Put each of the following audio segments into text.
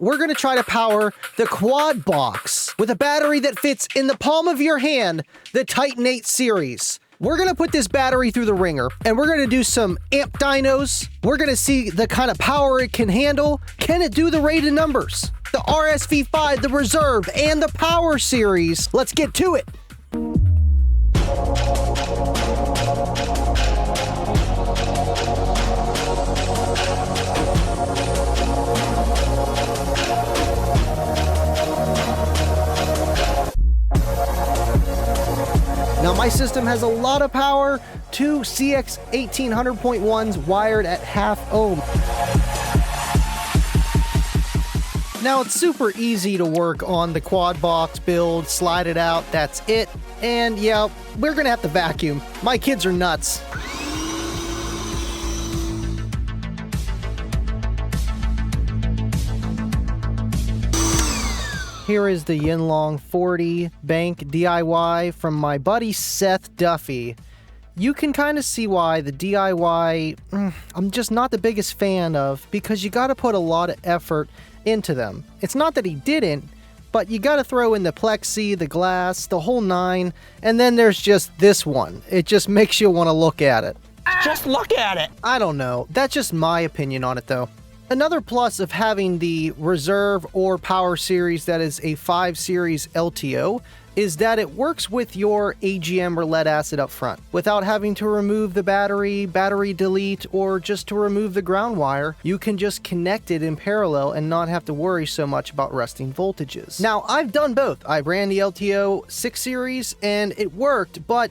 we're going to try to power the quad box with a battery that fits in the palm of your hand, the Titanate series. We're going to put this battery through the ringer, and we're going to do some amp dynos. We're going to see the kind of power it can handle. Can it do the rated numbers? The RSV-5, the Reserve, and the Power series. Let's get to it. Now my system has a lot of power, two CX 1800.1s wired at half ohm. Now it's super easy to work on the quad box build, slide it out, that's it. And yeah, we're gonna have to vacuum. My kids are nuts. Here is the Yinlong 40 bank DIY from my buddy Seth Duffy. You can kind of see why the DIY, I'm just not the biggest fan of, because you got to put a lot of effort into them. It's not that he didn't, but you got to throw in the plexi, the glass, the whole nine, and then there's just this one. It just makes you want to look at it. Just look at it! I don't know. That's just my opinion on it though. Another plus of having the Reserve or Power series that is a 5 series LTO is that it works with your AGM or lead acid up front without having to remove the battery delete, or just to remove the ground wire. You can just connect it in parallel and not have to worry so much about resting voltages. Now, I've done both. I ran the LTO 6 series and it worked, but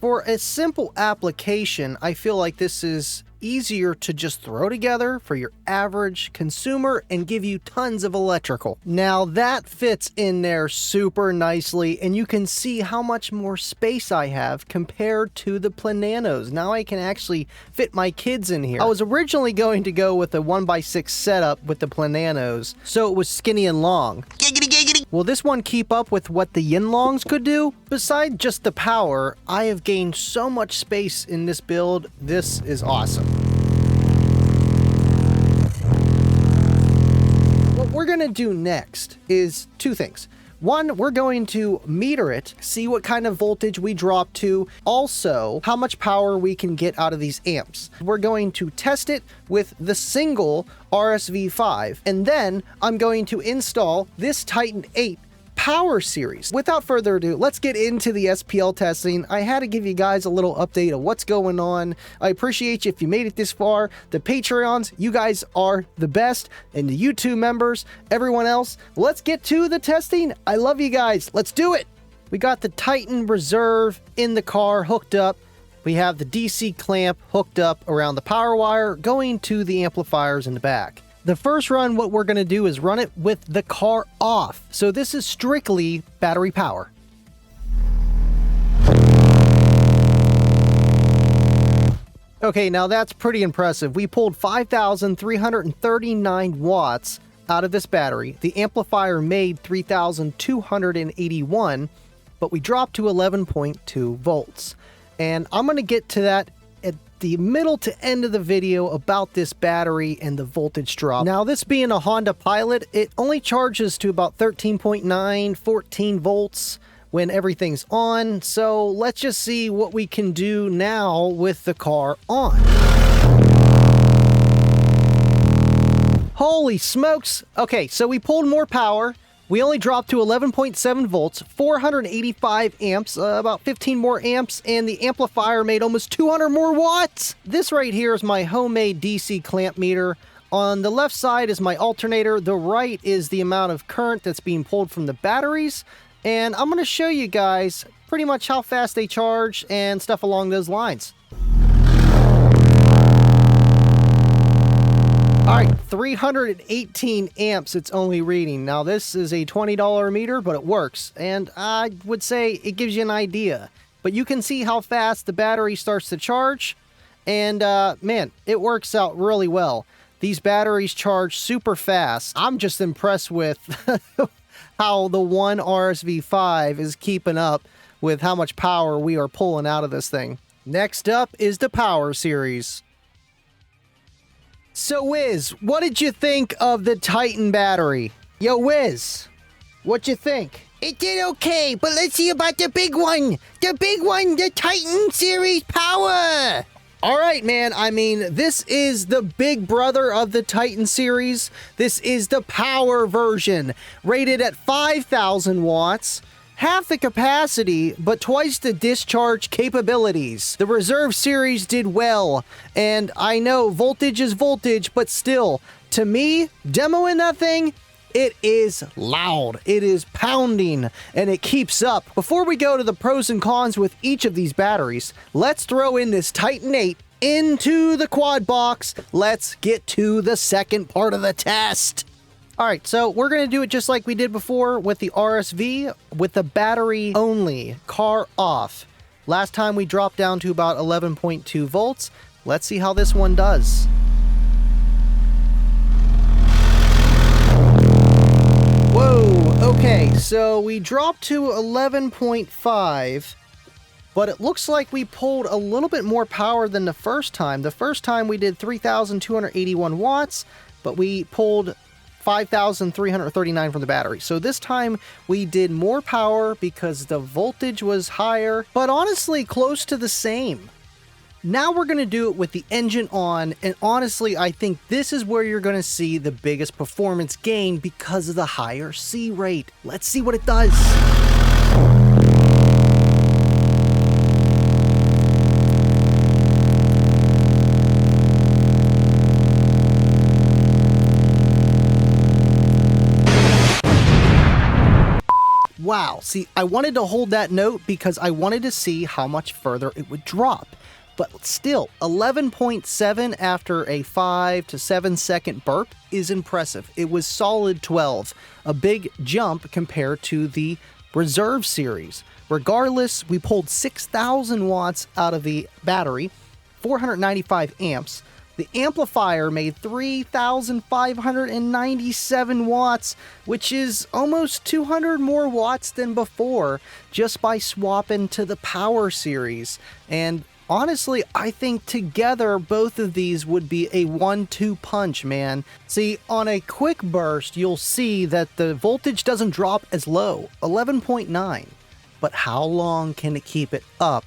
for a simple application, I feel like this is easier to just throw together for your average consumer and give you tons of electrical. Now that fits in there super nicely, and you can see how much more space I have compared to the Plananos. Now I can actually fit my kids in here. I was originally going to go with a 1x6 setup with the Plananos, so it was skinny and long. Giggity giggity! Will this one keep up with what the Yinlongs could do? Besides just the power, I have gained so much space in this build. This is awesome. What we're going to do next is two things. One, we're going to meter it, see what kind of voltage we drop to, also how much power we can get out of these amps. We're going to test it with the single RSV-5, and then I'm going to install this Titanate Power series. Without further ado, let's get into the SPL testing. I had to give you guys a little update of what's going on. I appreciate you if you made it this far. The Patreons, you guys are the best, and the YouTube members, everyone else. Let's get to the testing. I love you guys. Let's do it. We got the Titan Reserve in the car hooked up. We have the DC clamp hooked up around the power wire going to the amplifiers in the back. The first run, what we're going to do is run it with the car off. So this is strictly battery power. Okay, now that's pretty impressive. We pulled 5,339 watts out of this battery. The amplifier made 3,281, but we dropped to 11.2 volts. And I'm going to get to that at the middle to end of the video about this battery and the voltage drop. Now, this being a Honda Pilot, it only charges to about 13.9, 14 volts when everything's on. So let's just see what we can do now with the car on. Holy smokes. Okay, so we pulled more power. We only dropped to 11.7 volts, 485 amps, about 15 more amps, and the amplifier made almost 200 more watts. This right here is my homemade DC clamp meter. On the left side is my alternator. The right is the amount of current that's being pulled from the batteries. And I'm going to show you guys pretty much how fast they charge and stuff along those lines. All right, 318 amps it's only reading. Now this is a $20 meter, but it works. And I would say it gives you an idea. But you can see how fast the battery starts to charge. And man, it works out really well. These batteries charge super fast. I'm just impressed with how the one RSV-5 is keeping up with how much power we are pulling out of this thing. Next up is the Power series. So Wiz, what did you think of the Titan battery? Yo Wiz, what'd you think? It did okay, but let's see about the big one. The big one, the Titan series power. All right, man. I mean, this is the big brother of the Titan series. This is the power version, rated at 5,000 watts, half the capacity, but twice the discharge capabilities. The Reserve series did well, and I know voltage is voltage, but still, to me, demoing that thing, it is loud, it is pounding, and it keeps up. Before we go to the pros and cons with each of these batteries, let's throw in this titanate into the quad box. Let's get to the second part of the test. All right, so we're going to do it just like we did before with the RSV, with the battery only, car off. Last time we dropped down to about 11.2 volts. Let's see how this one does. Whoa, okay, so we dropped to 11.5, but it looks like we pulled a little bit more power than the first time. The first time we did 3,281 watts, but we pulled 5,339 from the battery. So this time we did more power because the voltage was higher, but honestly close to the same. Now we're going to do it with the engine on, and honestly, I think this is where you're going to see the biggest performance gain because of the higher C rate. Let's see what it does. Wow, see, I wanted to hold that note because I wanted to see how much further it would drop. But still, 11.7 after a 5 to 7 second burp is impressive. It was solid 12, a big jump compared to the Reserve series. Regardless, we pulled 6,000 watts out of the battery, 495 amps. The amplifier made 3,597 watts, which is almost 200 more watts than before, just by swapping to the power series. And honestly, I think together both of these would be a 1-2 punch, man. See, on a quick burst, you'll see that the voltage doesn't drop as low, 11.9. But how long can it keep it up?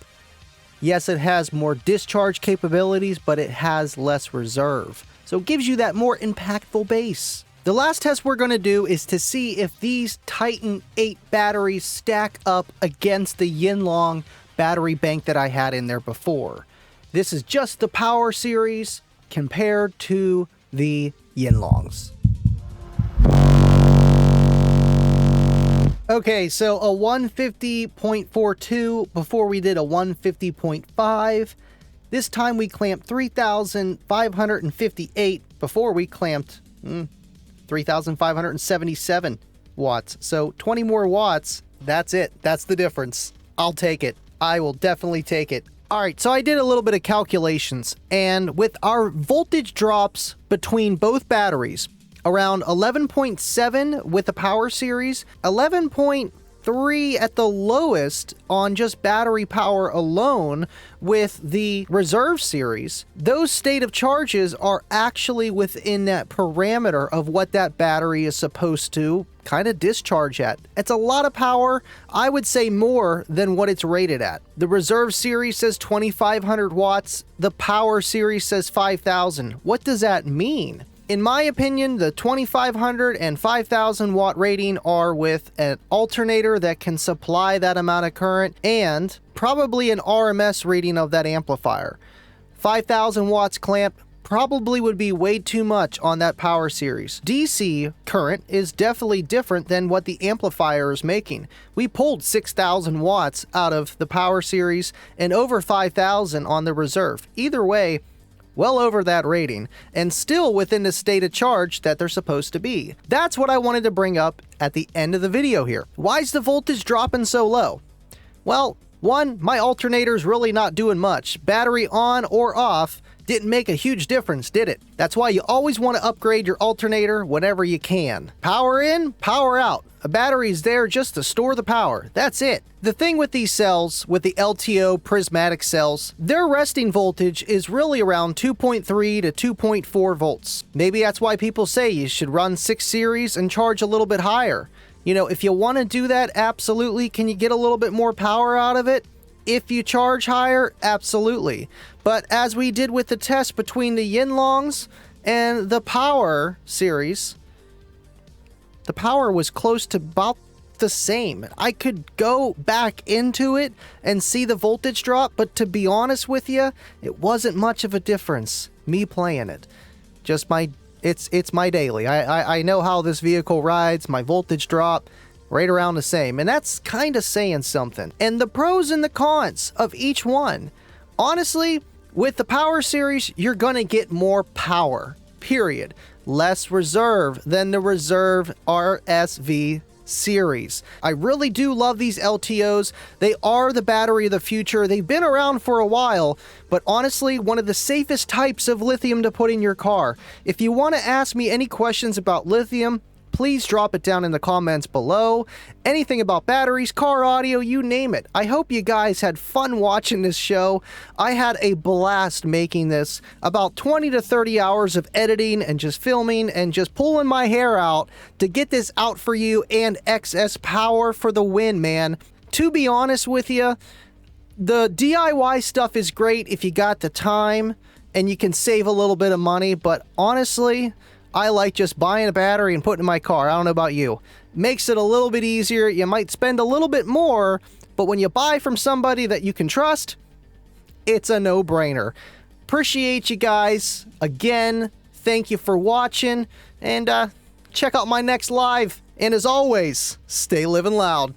Yes, it has more discharge capabilities, but it has less reserve. So it gives you that more impactful bass. The last test we're going to do is to see if these Titan 8 batteries stack up against the Yinlong battery bank that I had in there before. This is just the power series compared to the Yinlongs. Okay, so a 150.42 before we did a 150.5. This time we clamped 3,558 before we clamped 3,577 watts. So 20 more watts, that's it. That's the difference. I'll take it. I will definitely take it. All right, so I did a little bit of calculations, and with our voltage drops between both batteries, around 11.7 with the power series, 11.3 at the lowest on just battery power alone with the Reserve series, those state of charges are actually within that parameter of what that battery is supposed to kind of discharge at. It's a lot of power. I would say more than what it's rated at. The Reserve series says 2,500 watts. The power series says 5,000. What does that mean? In my opinion, the 2,500 and 5,000 watt rating are with an alternator that can supply that amount of current and probably an RMS rating of that amplifier. 5,000 watts clamp probably would be way too much on that power series. DC current is definitely different than what the amplifier is making. We pulled 6,000 watts out of the power series and over 5,000 on the Reserve. Either way, well over that rating, and still within the state of charge that they're supposed to be. That's what I wanted to bring up at the end of the video here. Why is the voltage dropping so low? Well, one, my alternator's really not doing much. Battery on or off, Didn't make a huge difference, did it? That's why you always want to upgrade your alternator whenever you can. Power in, power out. A battery is there just to store the power. That's it. The thing with these cells, with the LTO prismatic cells, their resting voltage is really around 2.3 to 2.4 volts. Maybe that's why people say you should run 6 series and charge a little bit higher. You know, if you want to do that, absolutely. Can you get a little bit more power out of it? If you charge higher, absolutely. But as we did with the test between the Yinlongs and the Power series, the power was close to about the same. I could go back into it and see the voltage drop, but to be honest with you, it wasn't much of a difference, me playing it. Just it's my daily. I know how this vehicle rides, my voltage drop, right around the same, and that's kind of saying something. And the pros and the cons of each one. Honestly, with the Power series, you're gonna get more power, period. Less reserve than the Reserve RSV series. I really do love these LTOs. They are the battery of the future. They've been around for a while, but honestly, one of the safest types of lithium to put in your car. If you want to ask me any questions about lithium, please drop it down in the comments below. Anything about batteries, car audio, you name it. I hope you guys had fun watching this show. I had a blast making this. About 20 to 30 hours of editing and just filming and just pulling my hair out to get this out for you, and XS Power for the win, man. To be honest with you, the DIY stuff is great if you got the time and you can save a little bit of money, but honestly, I like just buying a battery and putting it in my car. I don't know about you. Makes it a little bit easier. You might spend a little bit more, but when you buy from somebody that you can trust, it's a no-brainer. Appreciate you guys. Again, thank you for watching, and check out my next live. And as always, stay living loud.